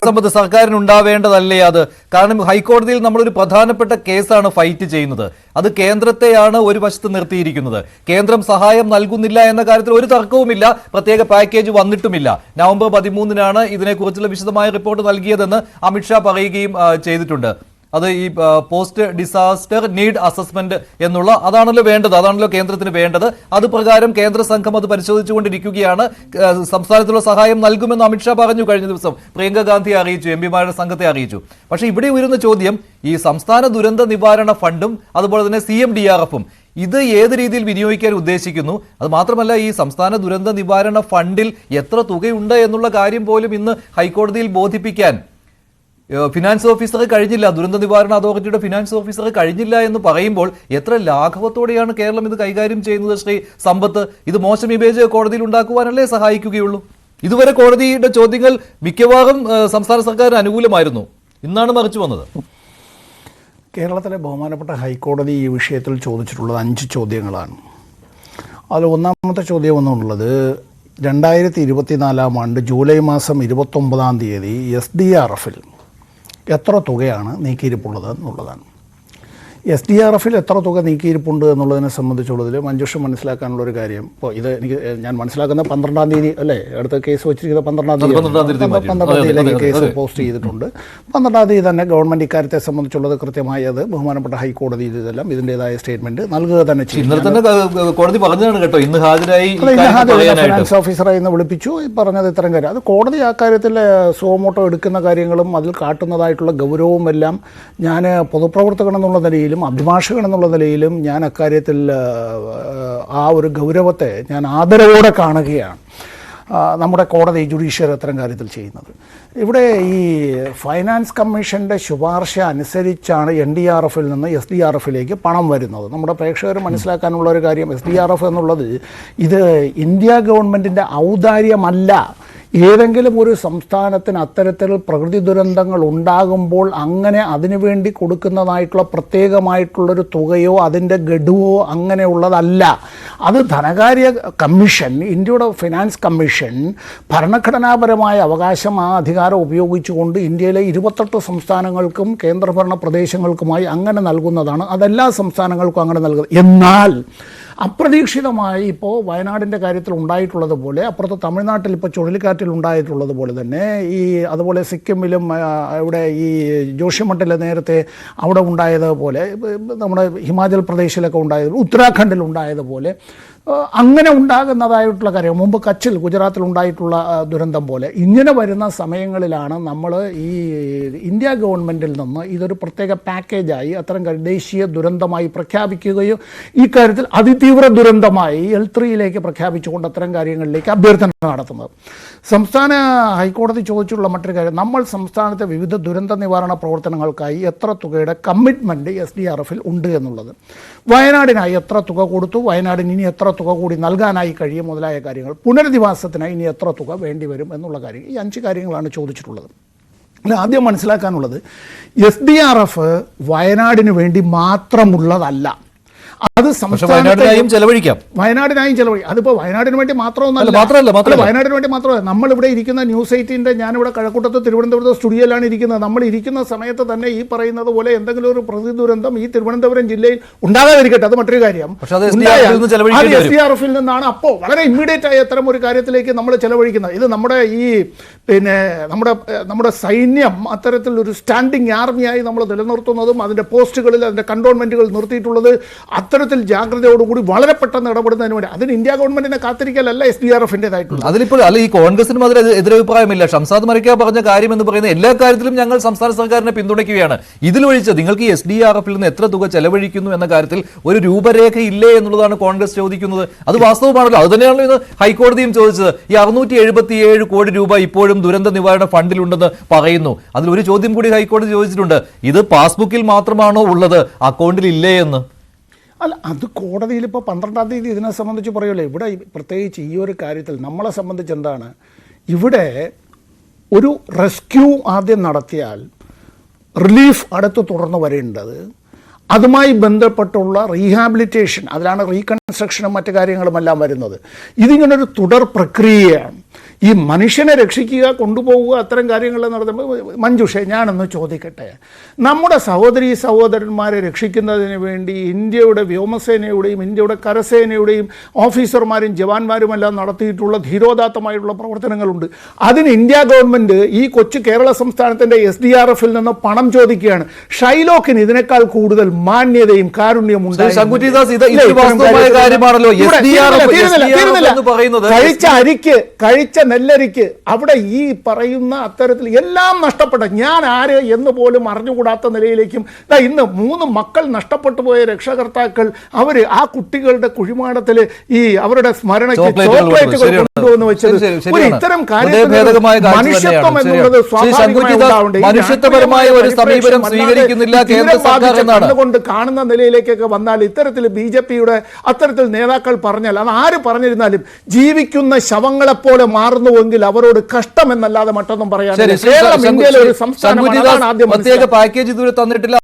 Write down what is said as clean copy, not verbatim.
സമ്പത്ത് സർക്കാരിന് ഉണ്ടാവേണ്ടതല്ലേ അത്? കാരണം ഹൈക്കോടതിയിൽ നമ്മളൊരു പ്രധാനപ്പെട്ട കേസാണ് ഫൈറ്റ് ചെയ്യുന്നത്. അത് കേന്ദ്രത്തെയാണ് ഒരു വശത്ത് നിർത്തിയിരിക്കുന്നത്. കേന്ദ്രം സഹായം നൽകുന്നില്ല എന്ന കാര്യത്തിൽ ഒരു തർക്കവുമില്ല. പ്രത്യേക പാക്കേജ് വന്നിട്ടുമില്ല. നവംബർ 13-നാണ് ഇതിനെക്കുറിച്ചുള്ള വിശദമായ റിപ്പോർട്ട് നൽകിയതെന്ന് അമിത്ഷാ പറയുകയും ചെയ്തിട്ടുണ്ട്. അത് ഈ പോസ്റ്റ് ഡിസാസ്റ്റർ നീഡ് അസസ്മെന്റ് എന്നുള്ള അതാണല്ലോ വേണ്ടത്, അതാണല്ലോ കേന്ദ്രത്തിന് വേണ്ടത്. അത് പ്രകാരം കേന്ദ്ര സംഘം അത് പരിശോധിച്ചുകൊണ്ടിരിക്കുകയാണ്. സംസ്ഥാനത്തുള്ള സഹായം നൽകുമെന്ന് അമിത്ഷാ പറഞ്ഞു കഴിഞ്ഞ ദിവസം. പ്രിയങ്ക ഗാന്ധിയെ അറിയിച്ചു, എംപിമാരുടെ സംഘത്തെ അറിയിച്ചു. പക്ഷേ ഇവിടെ ഉയരുന്ന ചോദ്യം ഈ സംസ്ഥാന ദുരന്ത നിവാരണ ഫണ്ടും അതുപോലെ തന്നെ CMDRF-ഉം ഇത് ഏത് രീതിയിൽ വിനിയോഗിക്കാൻ ഉദ്ദേശിക്കുന്നു? അത് മാത്രമല്ല, ഈ സംസ്ഥാന ദുരന്ത നിവാരണ ഫണ്ടിൽ എത്ര തുകയുണ്ട് എന്നുള്ള കാര്യം പോലും ഇന്ന് ഹൈക്കോടതിയിൽ ബോധിപ്പിക്കാൻ ഫിനാൻസ് ഓഫീസർ കഴിഞ്ഞില്ല. ദുരന്ത നിവാരണ അതോറിറ്റിയുടെ ഫിനാൻസ് ഓഫീസർ കഴിഞ്ഞില്ല എന്ന് പറയുമ്പോൾ എത്ര ലാഘവത്തോടെയാണ് കേരളം ഇത് കൈകാര്യം ചെയ്യുന്നത്? ശ്രീ സമ്പത്ത്, ഇത് മോശം ഇമേജ് കോടതിയിൽ ഉണ്ടാക്കുവാനല്ലേ സഹായിക്കുകയുള്ളൂ? ഇതുവരെ കോടതിയുടെ ചോദ്യങ്ങൾ മിക്കവാറും സംസ്ഥാന സർക്കാരിന് അനുകൂലമായിരുന്നു. ഇന്നാണ് മറിച്ചു വന്നത്. കേരളത്തിലെ ബഹുമാനപ്പെട്ട ഹൈക്കോടതി ഈ വിഷയത്തിൽ ചോദിച്ചിട്ടുള്ളത് 5 ചോദ്യങ്ങളാണ്. അതിൽ ഒന്നാമത്തെ ചോദ്യം എന്നുള്ളത് 2024 ആണ്ട് ജൂലൈ മാസം 29-ാം തീയതി SDRF-ൽ എത്ര തുകയാണ് നീക്കിയിരിപ്പുള്ളത് എന്നുള്ളതാണ്. SDRF-ൽ എത്ര തുക നീക്കിയിരിപ്പുണ്ട് എന്നുള്ളതിനെ സംബന്ധിച്ചുള്ളതിൽ മഞ്ജുഷ മനസ്സിലാക്കാനുള്ളൊരു കാര്യം, ഇപ്പോൾ ഞാൻ മനസ്സിലാക്കുന്നത് 12-ാം തീയതി അല്ലേ അടുത്ത കേസ് വെച്ചിരിക്കുന്നത്? 12-ാം തീയതിയിലേക്ക് കേസ് പോസ്റ്റ് ചെയ്തിട്ടുണ്ട്. 12-ാം തീയതി തന്നെ ഗവൺമെൻറ് ഇക്കാര്യത്തെ സംബന്ധിച്ചുള്ളത് കൃത്യമായി അത് ബഹുമാനപ്പെട്ട ഹൈക്കോടതിയിൽ ഇതെല്ലാം ഇതിൻ്റെതായ സ്റ്റേറ്റ്മെൻറ്റ് നൽകുക തന്നെ ചെയ്യും. ഫിനാൻസ് ഓഫീസറെ ഇന്ന് വിളിപ്പിച്ചു, പറഞ്ഞത് ഇത്തരം കാര്യം. അത് കോടതി ആ കാര്യത്തിൽ സോമോട്ടോ എടുക്കുന്ന കാര്യങ്ങളും അതിൽ കാട്ടുന്നതായിട്ടുള്ള ഗൗരവവും എല്ലാം ഞാൻ പൊതുപ്രവർത്തകൻ എന്നുള്ള നിലയിലും അഭിഭാഷകൻ എന്നുള്ള നിലയിലും ഞാൻ അക്കാര്യത്തിൽ ആ ഒരു ഗൗരവത്തെ ഞാൻ ആദരവോടെ കാണുകയാണ്. നമ്മുടെ കോടതി ജുഡീഷ്യറി അത്തരം കാര്യത്തിൽ ചെയ്യുന്നത്. ഇവിടെ ഈ ഫൈനാൻസ് കമ്മീഷൻ്റെ ശുപാർശ അനുസരിച്ചാണ് NDRF-ൽ നിന്ന് SDRF-ലേക്ക് പണം വരുന്നത്. നമ്മുടെ പ്രേക്ഷകർ മനസ്സിലാക്കാനുള്ള ഒരു കാര്യം, SDRF എന്നുള്ളത് ഇത് ഇന്ത്യ ഗവൺമെൻറ്റിൻ്റെ ഔദാര്യമല്ല. ഏതെങ്കിലും ഒരു സംസ്ഥാനത്തിന് അത്തരത്തിൽ പ്രകൃതി ദുരന്തങ്ങൾ ഉണ്ടാകുമ്പോൾ അങ്ങനെ അതിനുവേണ്ടി കൊടുക്കുന്നതായിട്ടുള്ള പ്രത്യേകമായിട്ടുള്ളൊരു തുകയോ അതിൻ്റെ ഗഡുവോ അങ്ങനെയുള്ളതല്ല. അത് ധനകാര്യ കമ്മീഷൻ, ഇന്ത്യയുടെ ഫിനാൻസ് കമ്മീഷൻ ഭരണഘടനാപരമായ അവകാശം, ആ അധികാരം ഉപയോഗിച്ചുകൊണ്ട് ഇന്ത്യയിലെ 28 സംസ്ഥാനങ്ങൾക്കും കേന്ദ്രഭരണ പ്രദേശങ്ങൾക്കുമായി അങ്ങനെ നൽകുന്നതാണ്. അതെല്ലാ സംസ്ഥാനങ്ങൾക്കും അങ്ങനെ നൽകുന്നത്. എന്നാൽ അപ്രതീക്ഷിതമായി ഇപ്പോൾ വയനാടിൻ്റെ കാര്യത്തിൽ ഉണ്ടായിട്ടുള്ളതുപോലെ, അപ്പുറത്ത് തമിഴ്നാട്ടിൽ ഇപ്പോൾ ചുഴലിക്കാറ്റിൽ ഉണ്ടായിട്ടുള്ളതുപോലെ തന്നെ അതുപോലെ സിക്കിമിലും ഇവിടെ ഈ ജോഷിമഠിൽ നേരത്തെ അവിടെ ഉണ്ടായതുപോലെ, നമ്മുടെ ഹിമാചൽ പ്രദേശിലൊക്കെ ഉണ്ടായതുപോലെ, ഉത്തരാഖണ്ഡിൽ ഉണ്ടായതുപോലെ അങ്ങനെ ഉണ്ടാകുന്നതായിട്ടുള്ള കാര്യം, മുമ്പ് കച്ചിൽ ഗുജറാത്തിൽ ഉണ്ടായിട്ടുള്ള ദുരന്തം പോലെ ഇങ്ങനെ വരുന്ന സമയങ്ങളിലാണ് നമ്മൾ ഈ ഇന്ത്യ ഗവൺമെൻറ്റിൽ നിന്ന് ഇതൊരു പ്രത്യേക പാക്കേജായി അത്തരം ദേശീയ ദുരന്തമായി പ്രഖ്യാപിക്കുകയോ ഈ കാര്യത്തിൽ അതിതീവ്ര ദുരന്തമായി L3-യിലേക്ക് പ്രഖ്യാപിച്ചുകൊണ്ട് അത്തരം കാര്യങ്ങളിലേക്ക് അഭ്യർത്ഥന നടത്തുന്നത്. സംസ്ഥാന ഹൈക്കോടതി ചോദിച്ചുള്ള മറ്റൊരു കാര്യം, നമ്മൾ സംസ്ഥാനത്തെ വിവിധ ദുരന്ത നിവാരണ പ്രവർത്തനങ്ങൾക്കായി എത്ര തുകയുടെ കമ്മിറ്റ്മെൻറ്റ് SDRF-ൽ ഉണ്ട് എന്നുള്ളത്. വയനാടിനായി എത്ര തുക കൊടുത്തു, വയനാടിന് ഇനി എത്ര തുക കൂടി നൽകാനായി കഴിയും മുതലായ കാര്യങ്ങൾ, പുനരധിവാസത്തിനായി ഇനി എത്ര തുക വേണ്ടിവരും എന്നുള്ള കാര്യം, ഈ 5 കാര്യങ്ങളാണ് ചോദിച്ചിട്ടുള്ളത്. അല്ല, ആദ്യം മനസ്സിലാക്കാനുള്ളത് SDRF വയനാടിന് വേണ്ടി മാത്രമുള്ളതല്ല. അത് വയനാടിനായും ചെലവഴിക്കാം. അതിപ്പോൾ വയനാടിന് വേണ്ടി മാത്രമൊന്നുമല്ല. വയനാടിന് വേണ്ടി മാത്രമല്ല, നമ്മളിവിടെ ഇരിക്കുന്ന ന്യൂസ് 18-ന്റെ ഞാനിവിടെ കഴക്കൂട്ടത്ത് തിരുവനന്തപുരത്ത് സ്റ്റുഡിയോയിലാണ് ഇരിക്കുന്നത്. നമ്മൾ ഇരിക്കുന്ന സമയത്ത് തന്നെ ഈ പറയുന്നത് പോലെ എന്തെങ്കിലും ഒരു പ്രകൃതി ദുരന്തം ഈ തിരുവനന്തപുരം ജില്ലയിൽ ഉണ്ടാകാതിരിക്കട്ടെ, അത് മറ്റൊരു കാര്യം. SDRF-ൽ നിന്നാണ് അപ്പോൾ വളരെ ഇമ്മീഡിയറ്റ് ആയി അത്തരം ഒരു കാര്യത്തിലേക്ക് നമ്മൾ ചെലവഴിക്കുന്നത്. ഇത് നമ്മുടെ നമ്മുടെ സൈന്യം അത്തരത്തിലൊരു സ്റ്റാൻഡിങ് ആർമിയായി നമ്മൾ നിലനിർത്തുന്നതും അതിൻ്റെ പോസ്റ്റുകളിൽ അതിൻ്റെ കണ്ടോൺമെൻറ്റുകൾ നിർത്തിയിട്ടുള്ളത് അത്തരത്തിൽ ജാഗ്രതയോടുകൂടി വളരെ പെട്ടെന്ന് ഇടപെടുന്നതിന് വേണ്ടി. അതിന് ഇന്ത്യ ഗവൺമെന്റിനെ കാത്തിരിക്കലല്ല SDRF-ൻ്റെതായിട്ടുള്ളത്. അതിലിപ്പോൾ അല്ല, ഈ കോൺഗ്രസിനും അതിൽ എതിരഭിപ്രായമില്ല. ഷംസാദ് മരക്കാർ പറഞ്ഞ കാര്യം എന്ന് പറയുന്നത് എല്ലാ കാര്യത്തിലും ഞങ്ങൾ സംസ്ഥാന സർക്കാരിനെ പിന്തുണയ്ക്കുകയാണ്. ഇതിലൊഴിച്ച് നിങ്ങൾക്ക് ഈ SDRF-ൽ നിന്ന് എത്ര തുക ചെലവഴിക്കുന്നു എന്ന കാര്യത്തിൽ ഒരു രൂപരേഖ ഇല്ലേ എന്നുള്ളതാണ് കോൺഗ്രസ് ചോദിക്കുന്നത്. അത് വാസ്തവമാണല്ലോ. അത് തന്നെയാണല്ലോ ഇന്ന് ഹൈക്കോടതിയും ചോദിച്ചത്. ഈ 677 കോടി രൂപ ഇപ്പോഴും ദുരന്ത നിവാരണ ഫണ്ടിലുണ്ടെന്ന് പറയുന്നു. അതിലൊരു ചോദ്യം കൂടി ഹൈക്കോടതി ചോദിച്ചിട്ടുണ്ട്, ഇത് പാസ്ബുക്കിൽ മാത്രമാണോ ഉള്ളത്, അക്കൗണ്ടിൽ ഇല്ലേ എന്ന്. അല്ല, അത് കോടതിയിൽ ഇപ്പോൾ 12-ാം തീയതി ഇതിനെ സംബന്ധിച്ച് പറയുമല്ലോ. ഇവിടെ പ്രത്യേകിച്ച് ഈ ഒരു കാര്യത്തിൽ നമ്മളെ സംബന്ധിച്ച് എന്താണ്, ഇവിടെ ഒരു റെസ്ക്യൂ ആദ്യം നടത്തിയാൽ റിലീഫ് അടുത്ത് തുടർന്ന് വരേണ്ടത്, അതുമായി ബന്ധപ്പെട്ടുള്ള റീഹാബിലിറ്റേഷൻ, അതിലാണ് റീകൺസ്ട്രക്ഷനും മറ്റു കാര്യങ്ങളുമെല്ലാം വരുന്നത്. ഇതിങ്ങനൊരു തുടർ പ്രക്രിയയാണ്. ഈ മനുഷ്യനെ രക്ഷിക്കുക, കൊണ്ടുപോവുക, അത്തരം കാര്യങ്ങൾ നടത്തുമ്പോൾ മഞ്ജുഷേ, ഞാനൊന്ന് ചോദിക്കട്ടെ, നമ്മുടെ സഹോദരീ സഹോദരന്മാരെ രക്ഷിക്കുന്നതിന് വേണ്ടി ഇന്ത്യയുടെ വ്യോമസേനയുടെയും ഇന്ത്യയുടെ കരസേനയുടെയും ഓഫീസർമാരും ജവാന്മാരുമെല്ലാം നടത്തിയിട്ടുള്ള ധീരോദാത്തമായിട്ടുള്ള പ്രവർത്തനങ്ങളുണ്ട്. അതിന് ഇന്ത്യ ഗവൺമെൻറ് ഈ കൊച്ചു കേരള സംസ്ഥാനത്തിൻ്റെ SDRF-ൽ നിന്ന് പണം ചോദിക്കുകയാണ്. ഷൈലോക്കിന് ഇതിനേക്കാൾ കൂടുതൽ മാന്യതയും കാരുണ്യവും കഴിച്ച നെല്ലരിക്ക് അവിടെ ഈ പറയുന്ന അത്തരത്തിൽ എല്ലാം നഷ്ടപ്പെട്ട, ഞാൻ ആര് എന്ന് പോലും അറിഞ്ഞുകൂടാത്ത നിലയിലേക്കും ഇന്ന് 3 മക്കൾ നഷ്ടപ്പെട്ടു പോയ രക്ഷകർത്താക്കൾ അവർ ആ കുട്ടികളുടെ കുഴിമാടത്തിൽ ഈ അവരുടെ സ്മരണയ്ക്ക് ചോക്ലേറ്റുകൾ കൊണ്ടുവന്ന് വെച്ചത്. ഇത്തരം മനുഷ്യത്വം എന്നുള്ളത് മനുഷ്യത്വപരമായ ഒരു സമീപനം സ്വീകരിക്കുന്നില്ല കേന്ദ്ര സർക്കാർ കൊണ്ട് കാണുന്ന നിലയിലേക്കൊക്കെ വന്നാൽ ഇത്തരത്തിൽ BJP-യുടെ അത്തരത്തിൽ നേതാക്കൾ പറഞ്ഞാൽ, അത് ആര് പറഞ്ഞിരുന്നാലും ജീവിക്കുന്ന ശവങ്ങളെപ്പോലെ മാറുന്നുവെങ്കിൽ അവരോട് കഷ്ടമെന്നല്ലാതെ മറ്റൊന്നും പറയാൻ. കേരളം ഇന്ത്യയിലെ ഒരു സംസ്ഥാനമാണ്. പ്രത്യേക പാക്കേജ് ഇതുവരെ തന്നിട്ടില്ല.